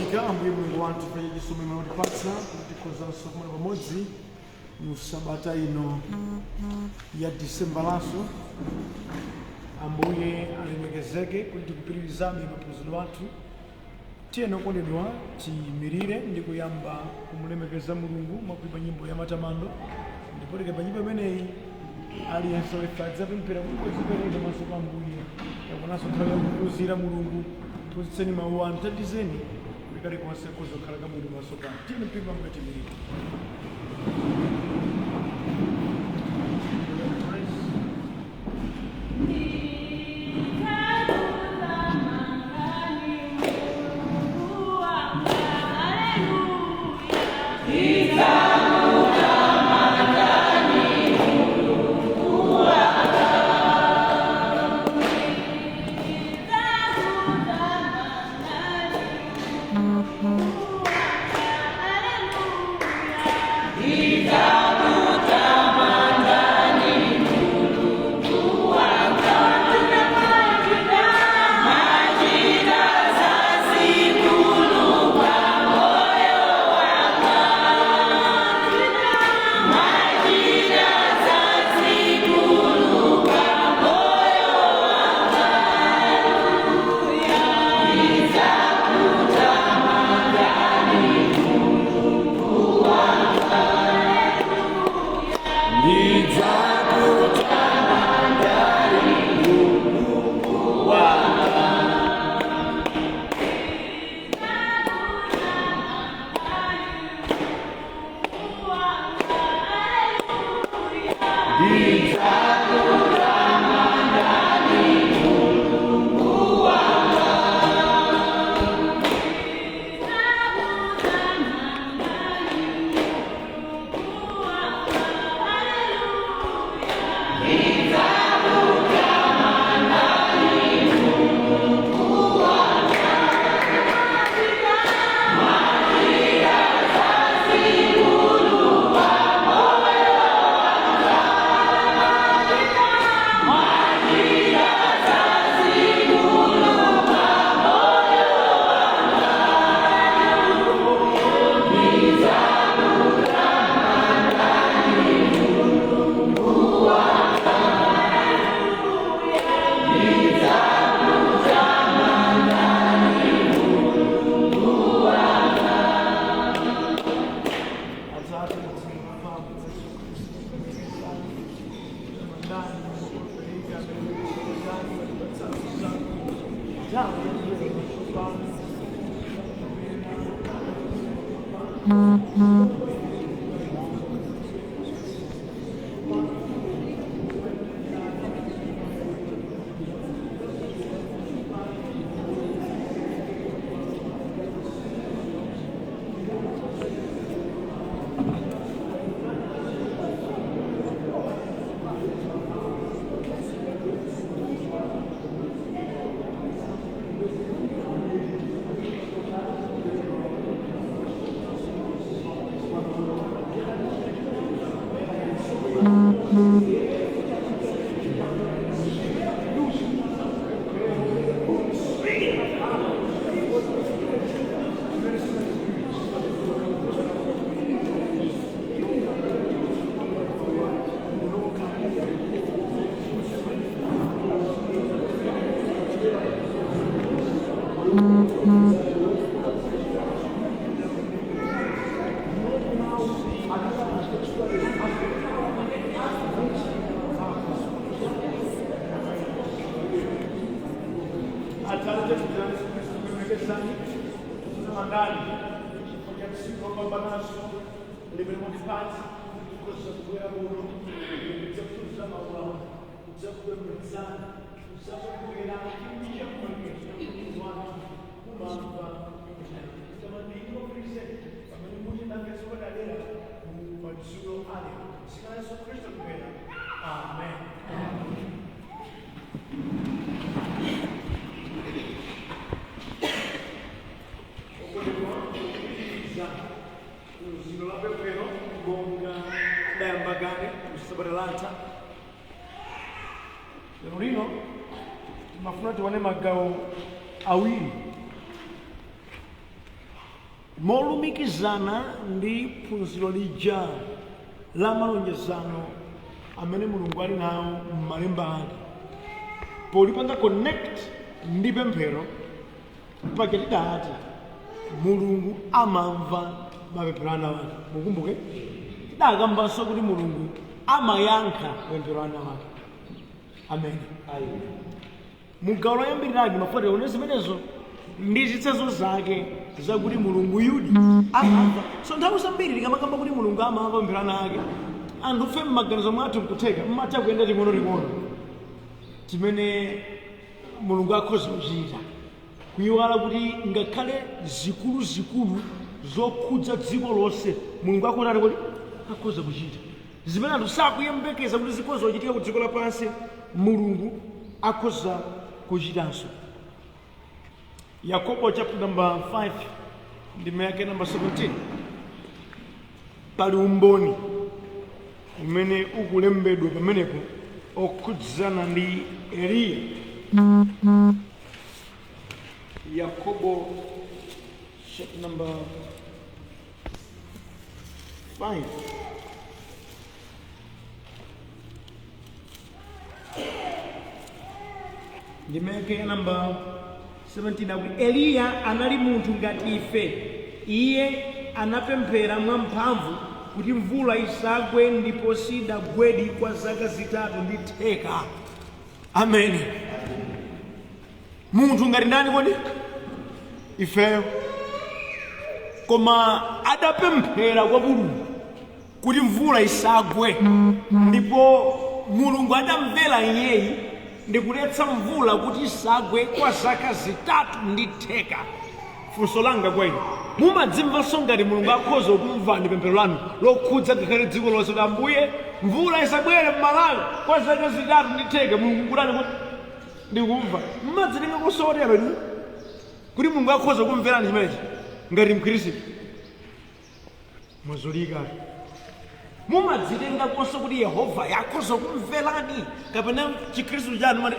Monica, ambuye Mulungu wathu pa chisomo motipatsa kutikhozanso kumene pamodzi mu sabata ino ya Disemba laso. Ambuye alemekezeke kuti tikupitirizabe maphunziro athu. Tiyeni okondedwa tiyimirire ndi kuyamba kumulemekeza Mulungu mwakuimba nyimbo ya matamando, ndipo pa nyimbo imeneyi aliyense adzapemphera kuti zipereke maso pa Ambuye yakonanso nthawi yakuphunzira Mulungu. Phunzitseni mawu anu, thandizeni kuti kalikonse kuzokhala kabwino maso pano. Tiyeni mpingo Ambuye tiyimirire. Lino tunafuna tuone magao awili molumikizana ndi phunziro lija la malonjezano amene mulungu ali nawo m'malemba ake. Polipanga connect ndi pemphero pake tidati mulungu amamva mapemphero ana wake. Mukumbuke tidakambanso kuti mulungu amayankha mapemphero ana wake. Amen. Mugawo loyambiriraji mafuta one zimenezo ndi zitsanzo zake zakuti mulungu yudi amamva. So nthawi zambiri tikamakamba kuti mulungu amamva mapemphero ana ake, anthu fe m'maganizo mwathu nkutheka mmatha kuyenda ting'ono timene mulungu akhoza kuchita, kuyiwala kuti ngakhale zikuluzikulu zokhudza dziko lonse mulungu akotani kuti akhoza kuchita. Zimene anthu sakuyembekeza kuti zikhoza kuchitika ku dziko lapansi mulungu akhoza kuchitanso. Yakobo chapter number 5 ndime yake number 17 pali umboni umene ukulembedwa pamenepo okhudzana ndi Eliya. Yakobo chapter number 5 ndime yake number 17 akuti Eliya anali munthu ngati ife. Iye anapemphera mwamphamvu kuti mvula isagwe, ndipo sidagwedi kwa zaka 3.5. Amen. Munthu ngati ndani kodi? Ifeyo. Koma adapemphera kwa mulungu kuti mvula isagwe, ndipo mulungu adamvera iyeyi ndikuletsa mvula kuti isagwe kwa zaka 3.5. Funso langa kwa inu, mumadzimvanso ngati mulungu akhoza kumvani pemphero lanu lokhudza ngakhale dziko lonse kuti Ambuye mvula isabwere m'Malawi kwa zaka 3.5? Mulungu kutani kuti ndikumva? Mmadzitenga kusotero inu kuti mulungu akhoza kumverani chimenechi ngati Mkhristu? Mwazolika. Mumadzitenga konso kuti Yehova yakhoza kumverani kapena Chikhristu chanu mati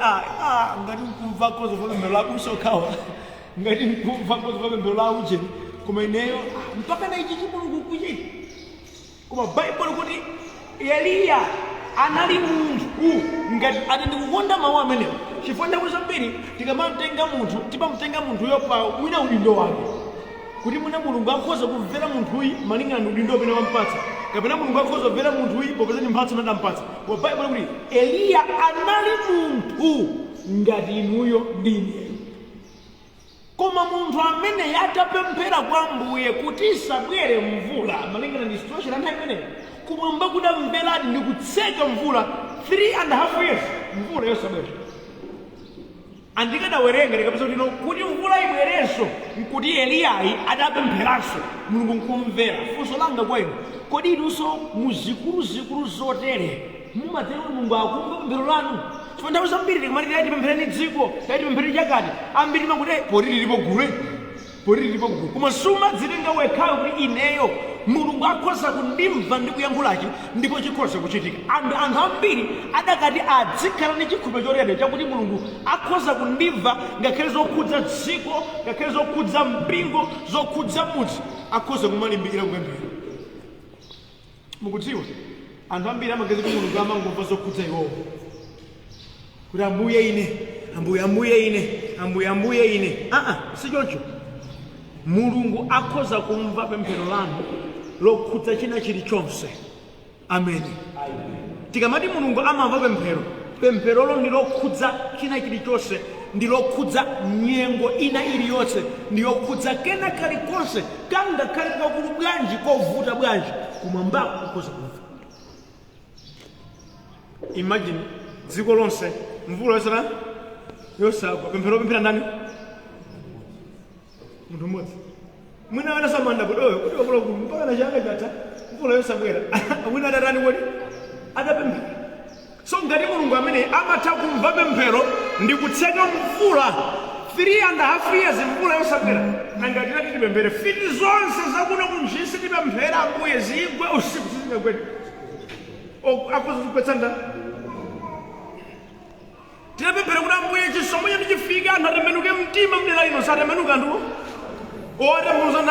ngati mkumva akhoza kumva pemphero lako usokhawa, ngati mkumva akhoza kumva pemphero lako ujeni, koma ineyo mpaka na ichi chimulungu kuchita. Koma Bible kuti Eliya anali munthu ngati ati ndikukonda mawu amenewo chifukwa nthawi zambiri tikamatenga munthu timamutenga munthuyo pa mwina udindo wake, kuti mwina mulungu akhoza kumvera munthuyi malingana ndi udindo umene wampatsa, kapena mulungu akhoza kumvera munthuyi popeza ndi mphatso imene adampatsa. Koma Bible kuti Eliya anali munthu ngati inuyo ndi ine. Koma munthu amene atapemphera kwa Ambuye kuti isabwere mvula malingana ndi situation ya nthawi imeneyo, kumwamba kudamveradi ndi kutseka mvula 3.5 years, mvula yosabwera. Andikadawerenga ndikapeza kuti mvula ibwerenso nkuti Eliyayi adapempheranso mulungu nkumvera. Funso langa kwa inu, kodi inunso muzikuluzikulu zotere mumatero kuti mulungu akumva pemphero lanu? Chifukwa nthawi zambiri tikamati tipemphereni dziko, tipemphereni chakati, ambiri timakuti poti lilipo gulu, koma sumadzitenga wekhayo kuti ineyo mulungu akhoza kundimva ndi kuyankhulachi ndipo chikhoza kuchitika. Anthu ambiri adakati adzikhala ndi chikhulupiriro chotere chakuti mulungu akhoza kundimva ngakhale zokhudza dziko, ngakhale zokhudza mpingo, zokhudza mudzi, akhoza kumalimbikira kupemphera. Mukudziwa anthu ambiri amageza kuti mulungu amangomva zokhudza iwowo, kuti Ambuye ine, Ambuye ine. Si choncho. Mulungu akhoza kumva pemphero lanu lokhudza china chilichonse. Amen. Tikamati mulungu amamva pempherolo ndi lokhudza china chilichonse, ndi lokhudza nyengo ina iliyonse, ndi lokhudza kena kalikonse kangakhale kakulu bwanji kovuta bwanji, kumwambako akhoza kumva. Imagine dziko lonse mvula yosagwa, pemphera ndani? Munthu mmodzi. Mwina anasamanda kuti kuti wakula kuti mpaka na changa chata mvula yosabwera. Mwina adatani kuti adapemphera. So ngati mulungu amene amatha kumva pemphero ndi kutseka mvula 3.5 years mvula yosabwera, ngati tati tipemphere fiti zonse zakuno kunjisi tipemphera Ambuye zigwe usiku sizingagwedi, akhoza kupetsa ndani? Tipemphera kuti Ambuye chisomo chanu chifike, anthu atembenuke mtima mdera ino, satembenuka anthuwo owatembenuza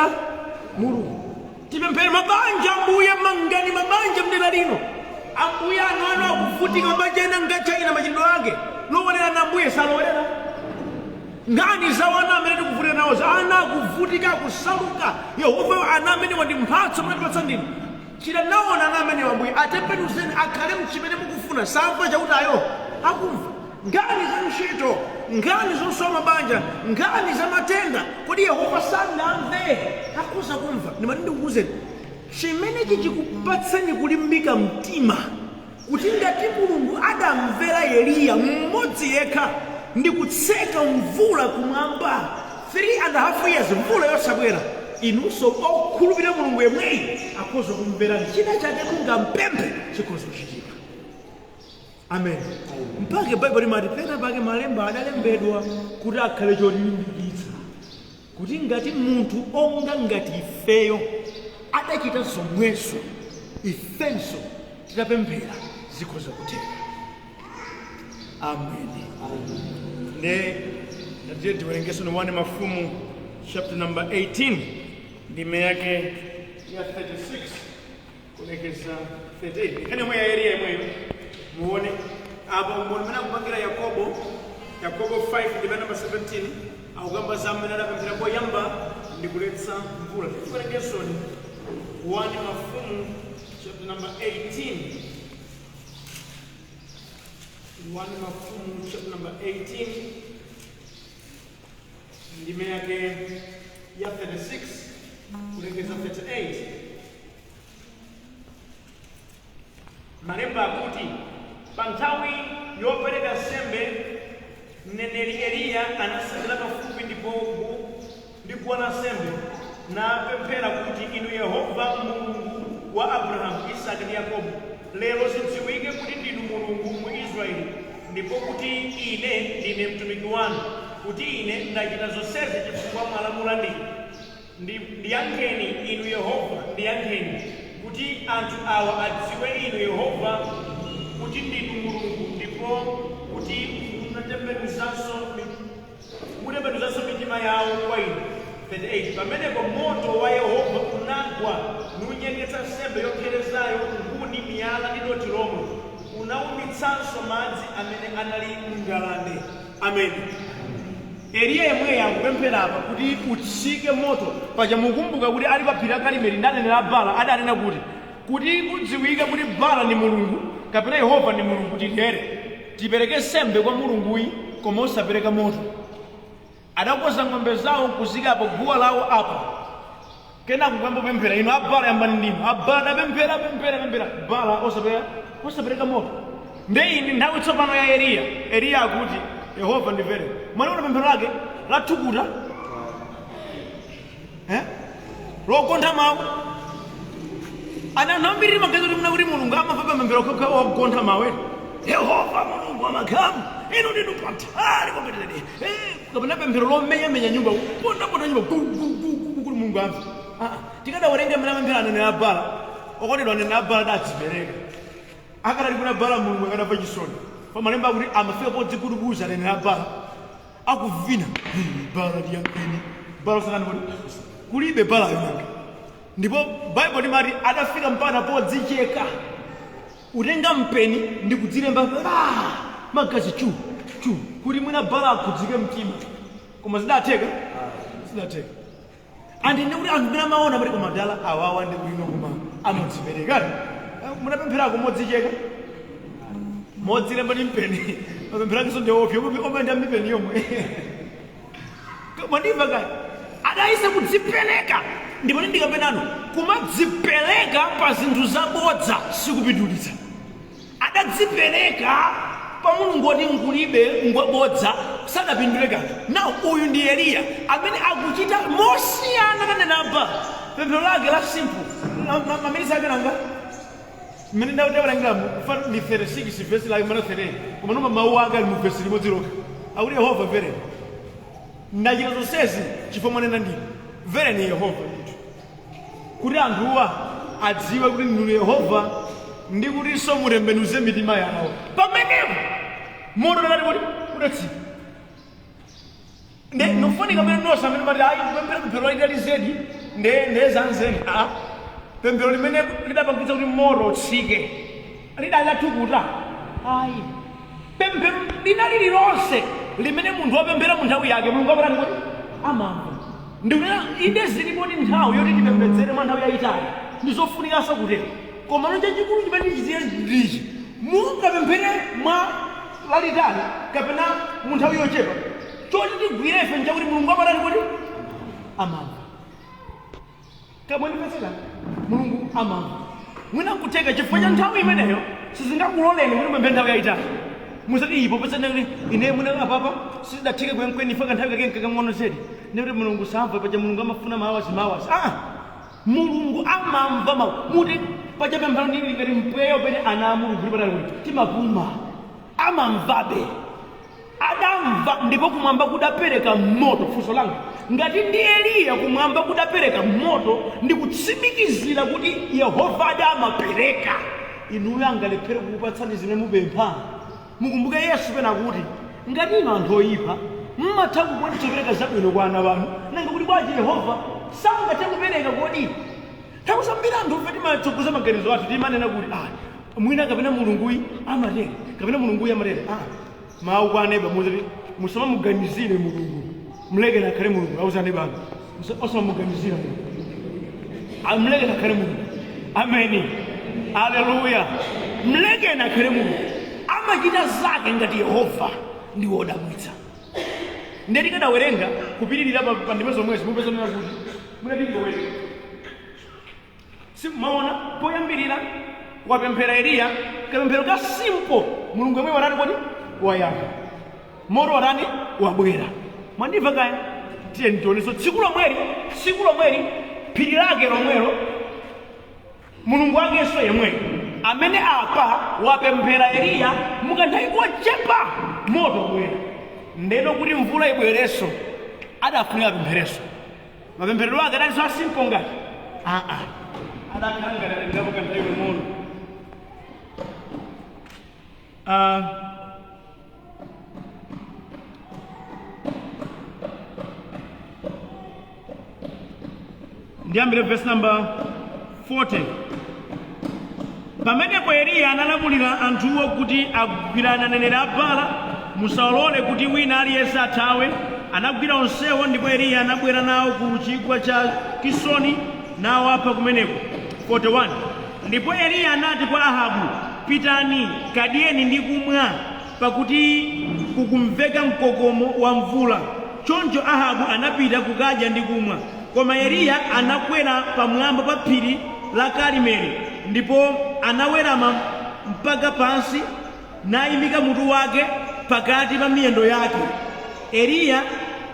mulungu. Tipemphere mabanja Ambuye, mangani mabanja mdera lino. Ambuye anu akuvutika mabanja ena ngachaina machitidwe ake lowerera na Ambuye salowerera. Ngani za wana amene tikuvutika nawo ana akuvutika kusaluka. Yehova ana amene wandi mphatso mwatipatsa ndinu. Chira naona ana amene Ambuye atembenuzeni akhale mchimene mukufuna samva chautayo akumva. Ngani za ntchito, ngani zosowa mabanja, ngani za matenda, kodi Yehova sanamve akuza kumva. Ndimati ndikuwuzeni chimene chichikupatsani kulimbika mtima kuti ngati Mulungu adamvera Eliya mmodzi yekha ndi kutseka mvula kumwamba 3.5 years mvula yosabwera, inunso okhulupirira Mulungu yemweyi akhoza kumvera china chake mungampemphe chikhoza kuchitika. Amen. Mpake Bible limati pena pake malemba adalembedwa kuti akhale chotilimbikitsa kuti ngati munthu onga ngati ifeyo adachita zomweso, ifenso titapemphera zikhoza kutheka. Amen. Ndiye tiwerengeso ni 1 Mafumu chapter number 18 ndime yake ya 36 kulekeza 38. Ikani mwe ya area yemweyo muone apa mbona kupangira Yakobo 5 ndime number 17 akugamba zamene adapemphera poyamba ndi kuletsa mvula. Tiwerengeso ni 1 Mafumu chapter number 18. 1 Mafumu chapter number 18 ndime yake ya 36 kulekeza 38. Malemba akuti panthawi yopereka nsembe mneneri Eliya anasakira pafupi ndi kuona nsembe napemphera kuti inu Yehova Mulungu wa Abrahamu, Isaka ndi Yakobo, lero zidziwike kuti ndinu Mulungu mu Israeli ndipo kuti ine ndine mtumiki wanu, kuti ine ndachita zonsezi chifukwa mwalamula ndiyankheni inu Yehova, ndiyankheni kuti anthu awa adziwe inu Yehova kuti ndinu Mulungu ndipo kuti mutembenuzanso mitima yawo kwa inu. 38. Pamenepo moto wa Yehova unagwa nunyengetsa nsembe yopserezayo, nkuni, miyala ndi dothi lomwe, unawumitsanso madzi amene anali m'ngalande. Amen. Eliya yemwe yakupemphera apa kuti utsike moto paja mukumbuka kuti ali pa phiri la Karimeli ndanenera Baala adanena kuti kudziwike kuti Baala ndi mulungu kapena Yehova ndi mulungu tipereke nsembe kwa mulunguyi koma osapereka moto. Adakoza ng'ombe zawo kuzika apo guwa lawo apa kena kugamba pemphera ino Baala yambani ndinu Baala adapemphera Baala osapereka moto. Ndi nthawi tsopano ya Eliya akuti Yehova ndimvere. Mwana pemphero lake lathukuta lokontha mawu. Ana ambiri magazi kuti kuti mulungu amamva pemphero wakukontha mawu. Yehova Mulungu wa makamu inu ndinu patali kwapetete kapena pemphero lomenyamenya nyumba ponda nyumba kuti mulungu amva. Tikadawerenge mene pemphero anenera Baala okondedwa anenera Baala adadzipereka akadali kuna Baala mulungu akadamva chisoni. Pamalemba kuti amafika podzikudubuza anenera Baala akuvina Baala liyankeni Baala sakani kulibe Baala yonanga. Ndipo Bible limati adafika mpaka podzicheka utenga mpeni ndi kudzilemba magazi chu kuti mwina Baala akudzike mtima koma zidatheka. Andine kuti anthu amene amaona pati koma dala awawa ndi kulino koma amadziperekani munapempherako modzicheka modzilemba ndi mpeni mapempheranso ndi opsa omenda mipeni yomwe mandimva kale adayise kudzipereka. Ndipo ndikapenano kumadzipereka pa zinthu zabodza sikupindulitsa. Adadzipereka pa mulungu woti nkulibe ngwabodza sadapindule kanthu. Now uyu ndi Eliya amene akuchita mosiyana kanena Baala. Pemphero lake la simple mamilisi ake nanga mmene ndawutewalangiramu ni 36 verse lake mana 38 koma noma mawu ake ali mu verse limodzi lokha akuti Yehova mvereni ndachita zonsezi chifukwa mwanena ndinu mvereni Yehova kuti anthuwa adziwe kuti ndinu Yehova ndi kutinso mutembenuze mitima yawo. Pamenepo moto ndati kuti udatsika. Nofunika mene nonse amene mati ayi kupemphera pemphero lalitali zedi ndezanzenga pemphero limene lidapangitsa kuti moto utsike lidatukuta ayi pemphero lina lililonse limene munthu wapemphera mu nthawi yake mulungu amatani kuti amamva ndikunena inde zilipo ndi nthawi yoti tipembedzere mwa nthawi yayitali ndizofunikanso kutero koma no chachikulu chimene chiziye ndichi mungapemphere mwa lalitali kapena mu nthawi yochepa choti tigwire ife nchakuti mulungu amatani kuti amamva kamwenipesera mulungu amamva mwina nkuteka chifukwa cha nthawi imeneyo sizingakuloleni kuti mwemphe nthawi yayitali musati ipo pesana kuti ine mwina apapa sizidathike kwenkweni ife kanthawi kake kakang'ono zedi nekuti mulungu samva paja mulungu amafuna mawazi mulungu amamva mawu muti paja pemphero ndili ngati mpweyo pene ana a mulungu lipatali kuti timapuma amamvabe adamva ndipo kumwamba kudapereka moto funso langa ngati ndi Eliya kumwamba kudapereka moto ndi kutsimikizira kuti Yehova adamapereka inuyo angalephere kukupatsani zimene mupempha mukumbuke Yesu pena kuti ngati inu anthu oyipa mmatha kukwanitsa kupereka zabwino kwa ana wanu nanga kuti bwanji Yehova sangathe kupereka kodi nthawi zambiri anthu fe timatsogoza maganizo athu timanena kuti mwina kapena mulunguyi amatera kapena mulunguyi amatera mawu kwa aneba muzati musamamuganizire mulungu mleke akhale mulungu auzane banga osamamuganizira mulungu mleke akhale mulungu ameni haleluya mleke akhale mulungu amachita zake ngati Yehova ndi wodabwitsa ndeti kadawerenga kupitirira pa ndime zomwezi mupezanena kuti munatingowerenga simaona poyambirira wapemphera Eliya kapemphero ka simple mulungu yemwe watani kodi wayamba moto watani wabwera mwandimva kaya tiye ndionenso tsiku lomweli phiri lake lomwelo mulungu wakenso yemweyo amene apa wapemphera Eliya mukanthawi kochepa moto wabwera ndeno kuti mvula ibwerenso adafunika apempherenso mapempherero ake adalinso asimple ngati adakhala ngati alingapo kanthawi moto ndiyambire verse number 40 pamenepo Eliya analamulira anthuwo kuti agwirane aneneri a Baala musawalole kuti wina aliyense athawe anagwira onsewo ndipo Eliya anabwera nawo ku chigwa cha Kisoni nawo apha kumeneko 41 ndipo Eliya anati kwa Ahabu pitani kadyeni ndi kumwa pakuti kukumveka mkokomo wa mvula choncho Ahabu anapita kukadya ndi kumwa koma Eliya anakwera pamwamba pa phiri la Karimeli ndipo anawerama mpaka pansi nayimika mutu wake pakati pa miyendo yake Eliya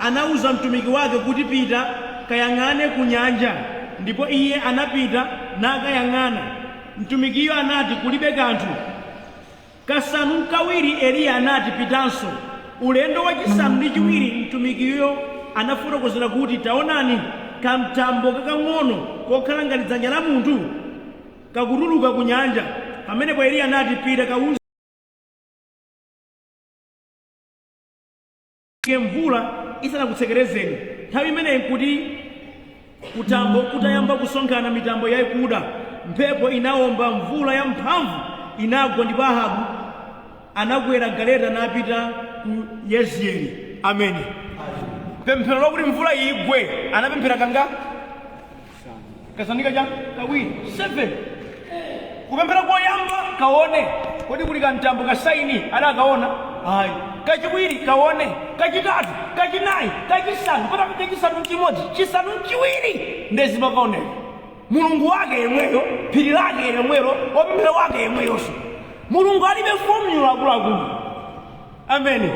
anauza mtumiki wake kuti pita kayang'ane ku nyanja ndipo iye anapita nakayang'ana mtumikiyo anati kulibe kanthu kasanu kawiri Eliya anati pitanso ulendo wachisanu ndi chiwiri mtumikiyo anafotokozera kuti taonani kamtambo kakang'ono kokhala ngati dzanja la munthu kakutuluka ku nyanja pamenepo Eliya anati pita kawuze mvula isanakutsekerezeni nthawi imeneyi kuti kutambo kutayamba kusonkhana mitambo yayikuda mphepo inawomba mvula ya mphamvu inagwa ndipo Ahabu anakwera galeta napita ku Yezieli ameni pemphero lokuti mvula igwe anapemphera kanga kasanika cha kawiri 7 kupemphera koyamba kaone kodi kuli kamtambo kasaini adakaona ayi kachiwiri kaone kachitatu kachinayi kachisanu patatu kachisanu chimodzi chisanu chiwiri ndezimakaoneka mulungu wake yemweyo phiri lake yemwelo wapemphera wake yemweyonso mulungu alibe formula akuluakulu ameni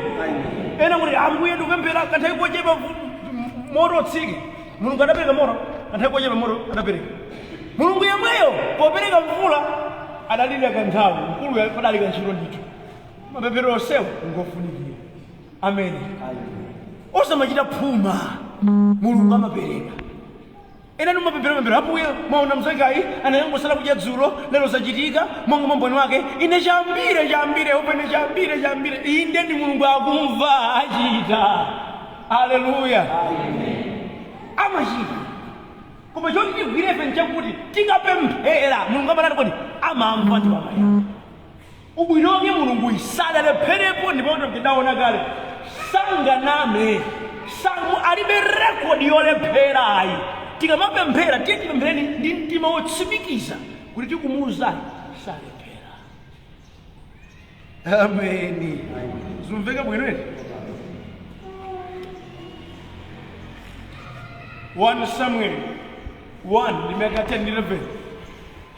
ena kuti ambuye ndikupemphera kanthawi kochepa moto utsike mulungu adapereka moto kanthawi kochepa moto adapereka mulungu yemweyo popereka mvula adalira kanthawi mkulu padali kantchito ndithu mapemphero onsewo ngofunikira ameni osamachita phuma mulungu amapereka ena numapemphera ambuye mwaona mzakayi anayangosala kudya dzulo lero zachitika monga mwamboni wake ine chambire upene chambire inde ndi mulungu akumva achita haleluya amachita koma choti tigwire ife nchakuti tikapemphera mulungu amatati kodi amamva ndi amayanga. Ubwino wake mulungu sadalepherapo ndipo tidaona kale sanganame alibe rekodi yolepherayi. Tikamapemphera tiye tipemphereni ndi mtima wotsimikiza kuti tikumuwuzani salephera. Ameni. Zimveka bwino eti? 1 Samuel 1 limeka 10:11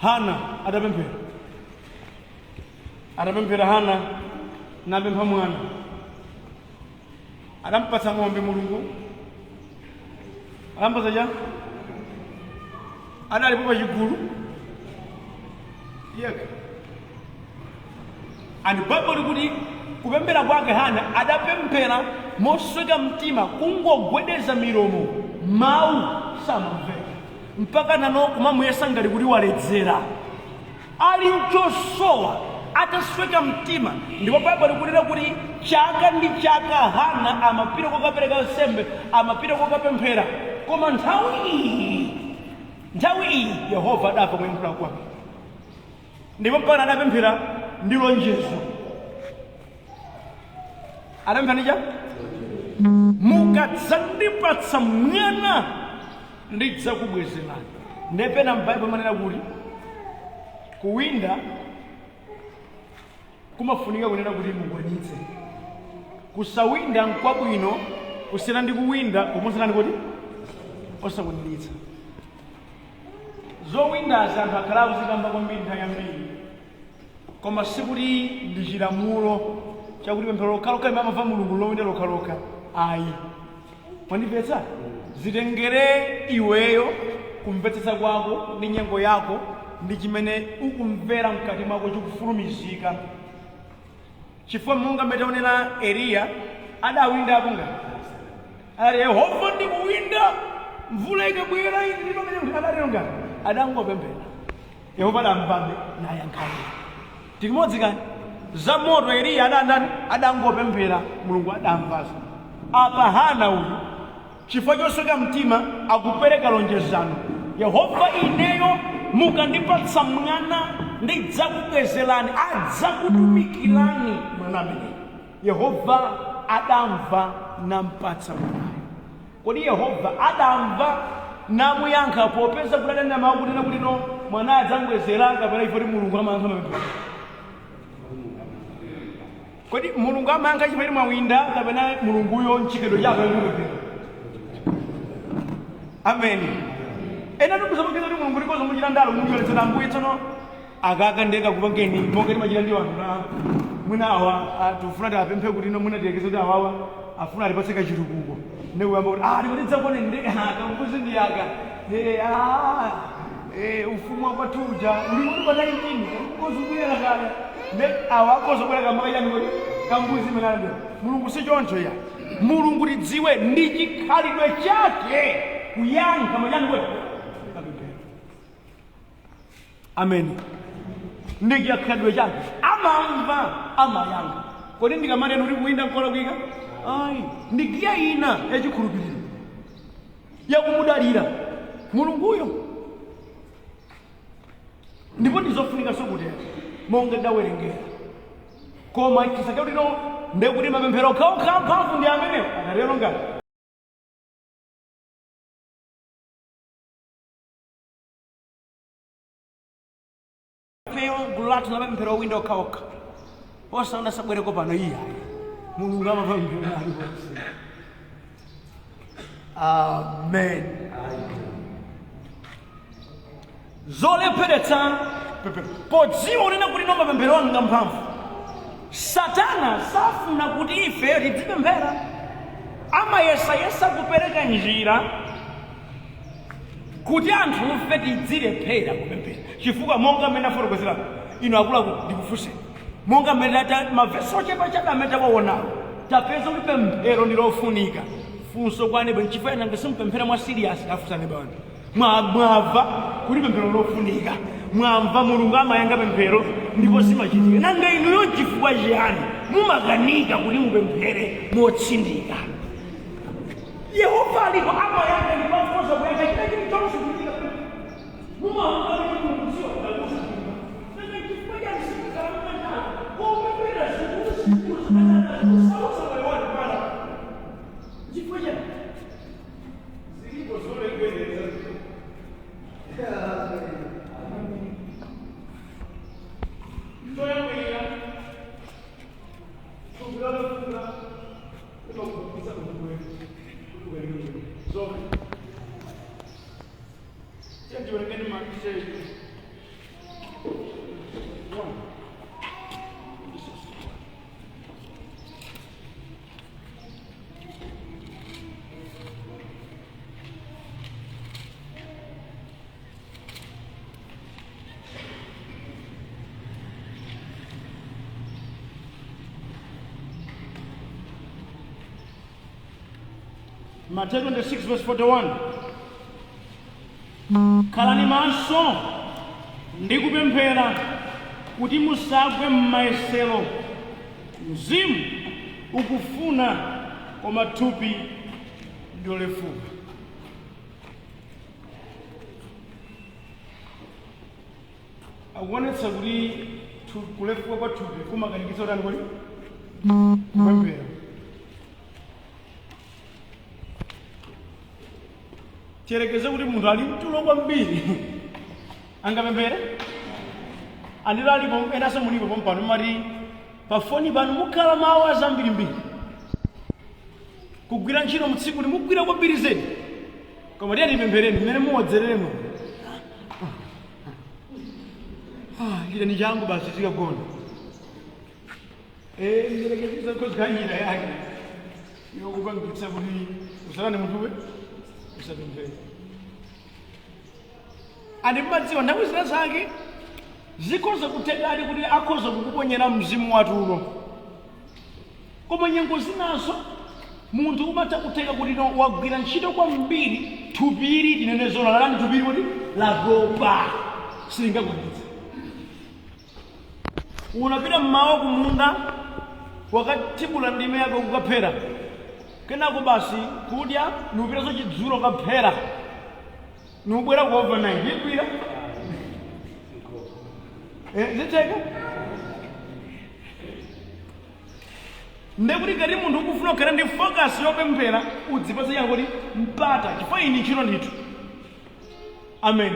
Hana adapemphera Hana napempha mwana adampatsa ng'ombe mulungu adampatsa cha adalipo pa chigulu yeka ani Bible kuti kupemphera kwake Hana adapemphera mosweka mtima kungogwedeza milomo mawu samamveka mpaka nano kumamuyesa ngati kuti waledzera ali mchosowa atasweka mtima. Ndipo Bible ikunena kuti chaka ndi chaka Hana amapita kukapereka nsembe amapita kukapemphera koma nthawi iyi Yehova adamva kuyankhula kwake. Ndipo mpaka adapemphera ndi lonjezo adapemphera ndi cha mukadzandipatsa mwana ndidzakubwezerani. Ndepena m'Bible manena kuti kuwinda kumafunika kunena kuti mukwanitse. Kusawinda nkwabwino kusiyana ndi kuwinda kumusiyana kuti osakwaniritsa. Zowindazi anthu akhala zikamba kwambiri nthawi yambiri koma sikuti ndi chilamulo chakuti pemphero lokhalokha imamva mulungu lowinda lokhalokha ayi. Mwandimvetsa? Zitengere iweyo kumvetsetsa kwako ndi nyengo yako ndi chimene ukumvera mkati mwako chikufulumizika. Chifukwa monga metaonera Eliya adawinda apunga ali Yehova ndikuwinda mvula ikabwera adalonga adangopemphera Yehova adamvabe nayankhale. Tikimodzi kani za moto Eliya adangopemphera mulungu adamvaso. Apa Hana uyu chifukwa chosweka mtima akupereka lonjezano Yehova ineyo mukandipatsa mwana ndidzakubwezerani adzakutumikirani mwana amene. Yehova adamva nampatsa mwana. Kodi Yehova adamva namuyankha popeza kuti adanena kunena kuti no mwana adzangubwezera kapena ifoti mulungu amayankha mapemphero? Kodi mulungu amayankha chifukwa mwawinda kapena mulunguyo nchikedo chake mapemphero? Amen. Ena ndikuzamukira kuti mulungu likozo muchita ndalo munjoletsera ambuye tsono akaka ndeka kupangeni monga timachita ndi wanthu na mwina awa tufuna tapemphe kuti no mwina tiyerekeze kuti awawa afuna alipatseka chitukuko nekuyamba kuti ndikutidzakuone nde kambuzi ndiyaka ufumu wakwathuja ndikuti pa 19 kozubwera kale ne awakozobwera kamakayani kuti kambuzi imenalambira mulungu si choncho ya mulungu tidziwe ndi chikhalidwe chake kuyankha machani kwetu. Amen. Ndi chikhalidwe chake amamva amayankha. Kodi ndikamanena kuti kuwinda nkola kuika ayi ndigiya ina yachikhulupiriro yakumudalira mulunguyo. Ndipo ndizofunika sokutera monga ndawerengera koma chisaka kuti no ndekuti mapemphero okhaokha mphamvu ndi amenewo akalero ngati gulu lathu la mapemphero owinda okhaokha osaona sabwereko pano iya mulungu amamva mapemphero aliwonse. Amen. Zolepheretsa podziwa unena kuti no mapemphero anga mphamvu. Satana safuna kuti ife tidzipemphera amayesayesa kupereka njira kuti anthu ife tidzilephera kupemphera chifukwa monga amene afotokozera ino akuluakulu ndikufunse monga amene mavesi ochepa chabe amene tawaonawo tapeza kuti pemphero ndilofunika funso kwanebe nchifukwa ena ngasimpemphera mwa serious afusanebe wanu mwamva kuti pemphero lofunika mwamva mulungu amayankha pemphero ndipo simachitika nanga inuyo chifukwa chiyani mumakanika kuti mupemphere motsindika? Yehova aliko amayankha ndipo afusa kuyankha china chilichonse kuchitika Matthew 26 verse 41. Khalani maso ndikupemphera kuti musagwe m'mayesero. Mzimu ukufuna koma thupi ndi lolefuka. Akuonetsa kuti kulefuka kwa thupi kumakanikitsa utani kodi? Kupemphera. Cherekeze kuti munthu ali mtulo kwambiri angapemphere andiro alipo enanso mulipo pompano mati pafoni pano mukhala mawu azambirimbiri kugwira ntchito mutsiku mugwira kwambiri zedi koma tiyeni tipemphereni mmene muwodzereremo chiteni changu basi tikagona mperekeza kozikanyira yake yokupangitsa kuti usalane munthuwe usapemphere andimadziwa nthawi zina zake zikhoza kuthekadi kuti akhoza kukuponyera mzimu watulo koma nyengo zinazo munthu umatha kutheka kuti wagwira ntchito kwambiri thupiri tinene zona lalani thupiri kuti lagoba silingagwanitsa unapita mmawa kumunda wakatibula ndime yako kukaphera kenako basi kudya nupita so chidzulo kaphera nubwera ku overnight yigwira ziteka ndekuti ngati munthu ukufuna kukhala ndi focus yopemphera udzipatse changu kuti mpata chifukwa ini ntchito ndithu amen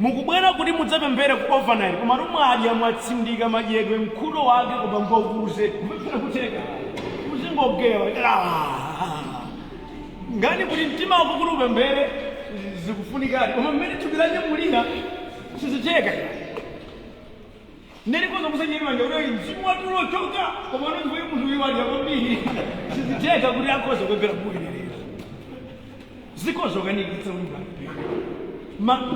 mukubwera kuti mudzapemphere ku overnight koma mwadya mwatsindika madyedwe mkhuto wake koma mpokuze kupemphera kutheka uzingogera ngani kuti mtima wako kuti upemphere zikufunikadi koma mmene thupi lake mulira sizitheka ndilikoza kusenyeriwanja kuti mzimu watulo choka koma nozikuye munthu wiwadya kwambiri sizitheka kuti akhoza kupemphera kuwiririra zikhoza kukanikitsa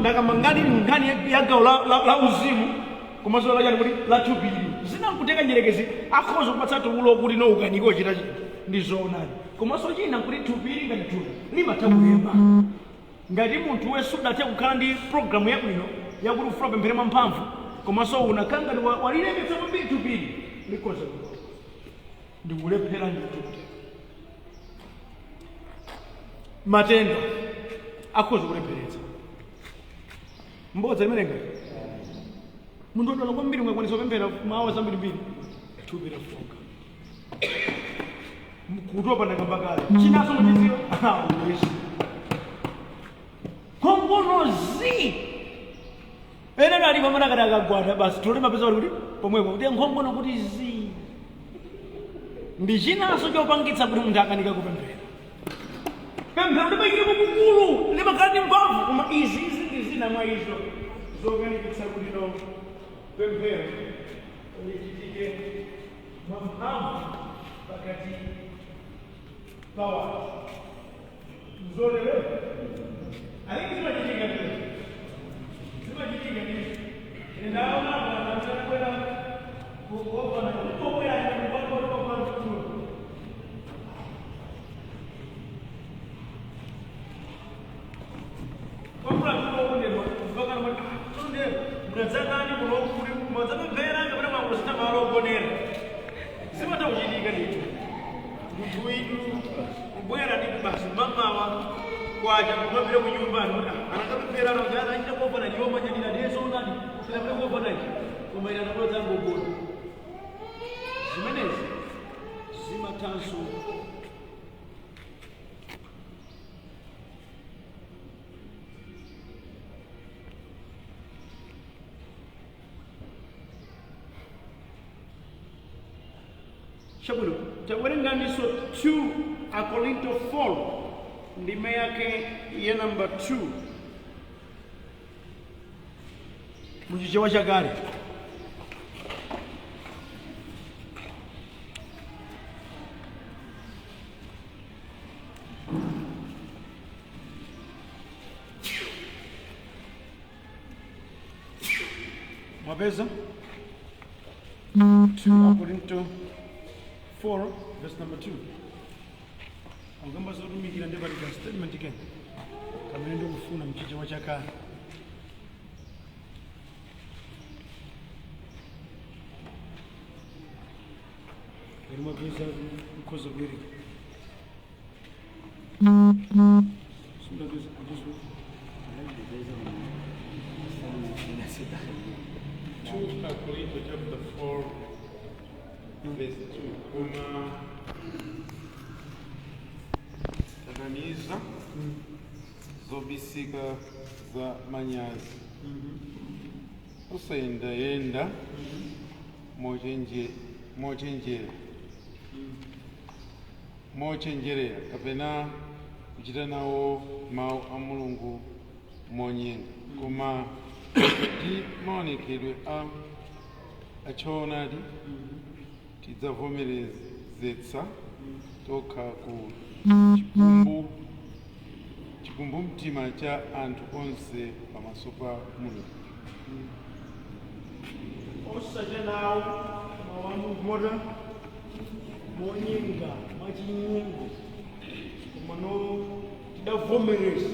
ndakama ngati nkhani ya gawo la uzimu komanso lachani kuti la thupili zinakuteka nyerekezi akhoza kupatsa tulo kuti no ukanike ochita chinthu ndi zoonadi komanso china kuti thupili ngati thupi limatha kuyemba ngati munthu we sudathe kukhala ndi programu yabwino yakuti ufuna kupemphera mwamphamvu komanso unakhala ngati walilemetsa kwambiri thupili likhoza ndikulephera ndithupi matenda akhoza kulepheretsa mbodza limene ngati munthu odwala kwambiri ungakwanisa kupemphera mawa zambirimbiri thupi lafoka kutopa ndakambakale chinaso muchidziwa wesi nkhongonozi ene nali pamene akati akagwada basi tole mapeza kuti pomwepo kuti nkhongono kuti zi ndi chinaso chopangitsa kuti munthu akanika kupemphera pemphero limayikire kukulu limakhala ndi mphamvu koma izi ndi zina mwa izo zokanikitsa kuti no pemphero lichitike mwamphamvu pakati pawa mzolelewa aliki zimachitika ndiyo zimachitika ndiyo ndaona kwenda kuopana kutokwera mnadzakani munokuri madzapemphera ngapena mangosita malo ogonera zimata kuchitika ndicho munthu witu kubwera ndi basi mamawa kwacha kumapira kunyumbani anakapemphera anajana achita kuopa na liomba jadina dezo nani tinapita kuopa nachi koma ina nakulo zangu ubona zimenezi zimatanso Shabulo, tawerenganiso 2 Akorinto 4 ndime yake ya namba 2 muchichewa cha kale. Mwapeza 2 Akorinto 4 verse number 2. Angamba zotumikira ndebaliga statement again. Kamene ndokufuna mchichewa cha kale. Mwapeza ukhoza kweri. Sundabeza kudizo. 2 Akorinto chapter 4 verse 2. Tananiza zobisika za manyazi usayendayenda mochenjerera kapena kuchita nawo mawu a Mulungu monyenga koma ndi maonekedwe achoonadi tidzavomerezetsa tokha ku chikumbumtima cha anthu onse pamaso pa Mulungu. Osajenawo mawamu moda monyenga machinyengo komano tidavomereza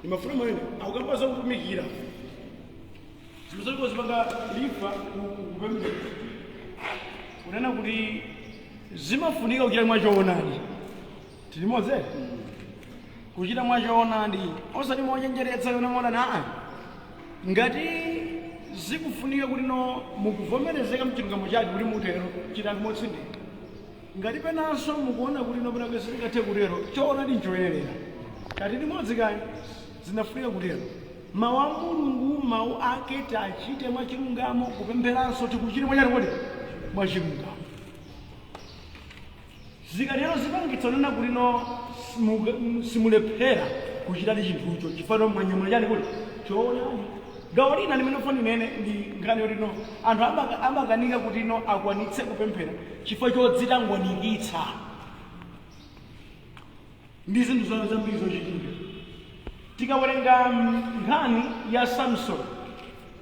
imafuna mwene akukapasa kutumikira zimuzalikozi panga lifa kupembe kunena kuti zimafunika kuchita mwachoonadi tilimoze kuchita mwachoonadi osati mochenjeretsa yona moda naa ngati zikufunika kuti no mukuvomerezeka mchilungamo chake kuti mutero chitani motsindika ngati penanso mukuona kuti no pena kwese tingathe kutero choonadi nchoyenera kati limodzi kani zinafunika kutero mawu a Mulungu mawu ake tachite mwachilungamo kupempheranso tikuchite mwachani kuti mwachilungamo zikatero zipangitsa nena kuti no simulephera kuchitadi chinthucho chifano mwanyamula chani kuti choonadi gawo lina limene foni nene ndi ngani yoti no anthu amakanika kuti no akwanitse kupemphera chifukwa chodzitangwaningitsa ndi zinthu zawo zambiri zochitika tikawerenga nkhani ya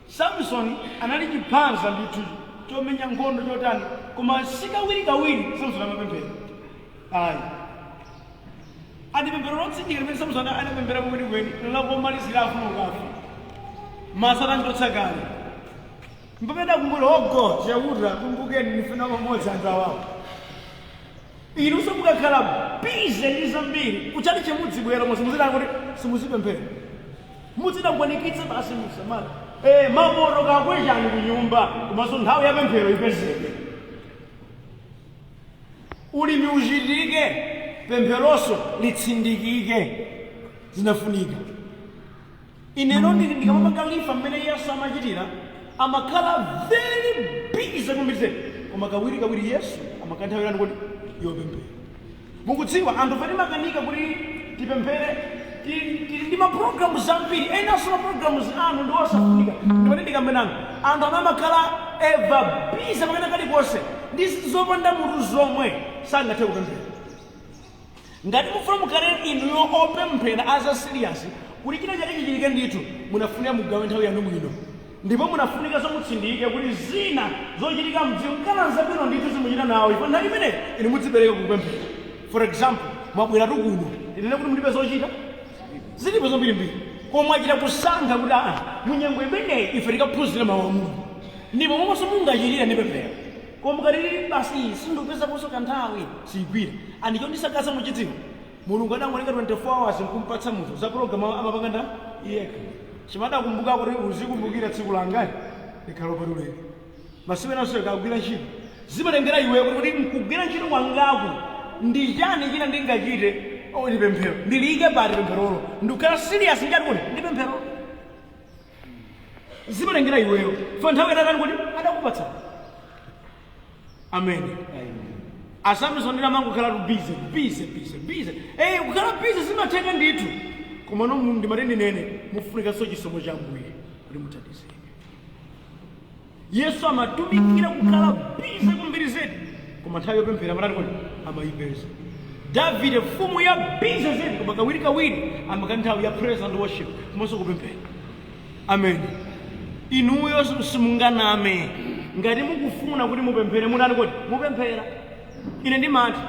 Samson anali chiphanza ndithu chomenya nkhondo chotani koma sikawirikawiri Samson amapemphera ayi adipemphero lotsindika limene Samson anapemphera kwenikweni lakomalizira afuna ukafa masana ndotsakale mpapeda kumbula ogo chauta kumbukeni nifuna pamodzi anthu awawo inu somukakhala bize ndi zambiri kuchali chemudzibwera musimuzidana kuti simuzipemphera muzidangwanikitse basi musamala mapoto kakwechani kunyumba komanso nthawi ya pemphero ipezeke ulimi uchitike pempheroso litsindikike zinafunika ineno ndikamapanga lifa mmene Yesu amachitira amakhala very busy kumbirize koma kawiri Yesu amakanthawirani kuti yopemphera mukudziwa anthu pati makanika kuti tipemphere tili ndi maprogramu zambiri enanso maprogramu anu ndi osafunika ndipati ndikambenano anthu amamakhala eva busy pamene kalikonse ndi zopanda mutu zomwe sangathe kupemphera ngati mufuna mukhale inuyo opemphera as serious kuti china chake chichitike ndithu munafunika mugawe nthawi yanu bwino ndipo munafunika mutsindike kuti zina zochitika mdziwo nkalanza bwino ndithu zimuchita nawo ifa nthawi imeneyi inu mudzipereka kupemphera for example mwabwera tukuno inene kuti mulibe zochita zilipo zambirimbiri koma mwachita kusankha kuti munyengo imeneyi ife tikaphunzira mawu a Mulungu ndipo momwenso mungachitire ndi pemphero koma mukati basi sindikupeza konso kanthawi siyigwira andicho ndisakasa muchidziwa mulungu adangoleka 24 hours nkumpatsa munthu za program amapanganda yekha chimada kumbuka kuti uzikumbukira tsiku langali likhalo patuleke masiku enanso ikagwira ntchito zimatengera iwe kuti nkugwira ntchito kwangaku ndi chani china ndingachite ndi pemphero ndilike pati pempherolo ndikukhala serious ngati kuti ndi pemphero zimatengera iweyo fa nthawi itatani kuti adakupatsa amen asamizondera mangu kukhala busy kukhala busy zimatheka ndithu koma no ndimatende nene mufunikanso chisomo cha Ambuye kuti muthandizike. Yesu amatumikira kukhala busy kumbiri zedi koma nthawi yopemphera amatani kuti amayipeza. Davide mfumu ya busy zedi koma kawiri amakhala nthawi ya praise and worship komanso kupemphera. Amen. Inuyo simunganame ngati mukufuna kuti mupemphere mutani kuti mupemphera. Ine ndimati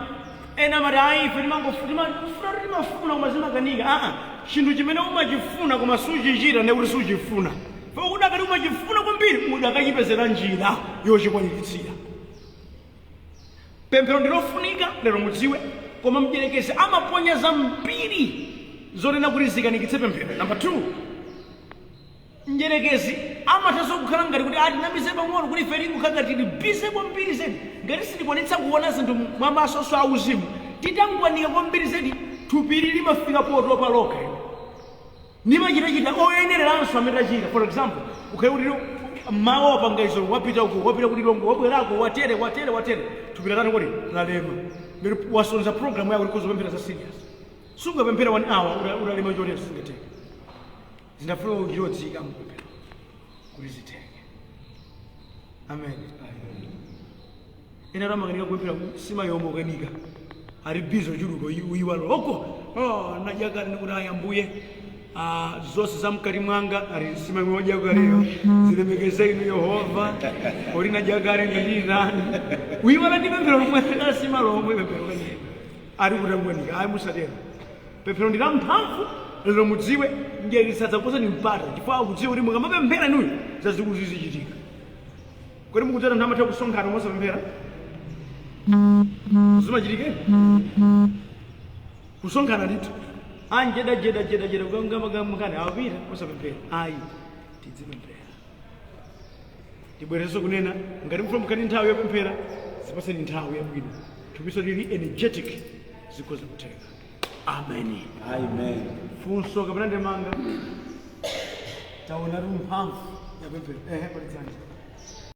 ena mati ife timafuna koma zimakanika chinthu chimene umachifuna koma suchichita ndekuti suchifuna pakuti akati umachifuna kwambiri udakachipezera njira yochikwaniritsira. Pemphero ndilofunika lero mudziwe koma mdierekezi amaponya zambiri zonena kuti zikanikitse pemphero. Number 2, mdierekezi amathanso kukhala ngati kuti atinamize pang'ono kuti ife tikukhala tili busy kwambiri zedi ngati sitikwanitsa kuona zinthu mwa maso auzimu titangwanika kwambiri zedi thupiri limafika potopa lokha nimachitachita oyenereranso amene tachita. For example ukhale kuti mawa wapanga izo wapita uko wapita kuti longo wabwerako watere thupi latani kuti lalema ngati wasonza program yako because upemphera za serious sungapemphera 1 hour ulalema choteso singateka zindafuna uchirodzika mupemphero kuti ziteke. Amen. Ena ramakanika kupemphera sima yomwe ukanika ali bizo chuluko uyiwalo oko najakali nikuti Ambuye zonse zamkati mwanga ali sima moja kalero zilemekeze inu Yehova uli najakali ndinani uyiwala ndi pemphero lomwe sima lomwe pemphero kanye ali kutangwanika ayi musatero. Pemphero ndila mphamvu lero mudziwe ngeli sadzakuposa ni mpata chifukwa kudziwa kuti mukamapemphera nuyo zazikulu zizichitika. Kodi mukutera nthawi amatha kusonkhana mosapemphera zimachitike kusonkhana ndithu jeda kukamukani awapita mosapemphera ayi tidzipemphera. Tibwereso kunena ngati mufuna mukhani nthawi yopemphera zipaseni nthawi yabwino thupiso lili energetic zikhoza kutheka. Amen. Funso kapena ndemanga taona mphamvu ya pemphero palizani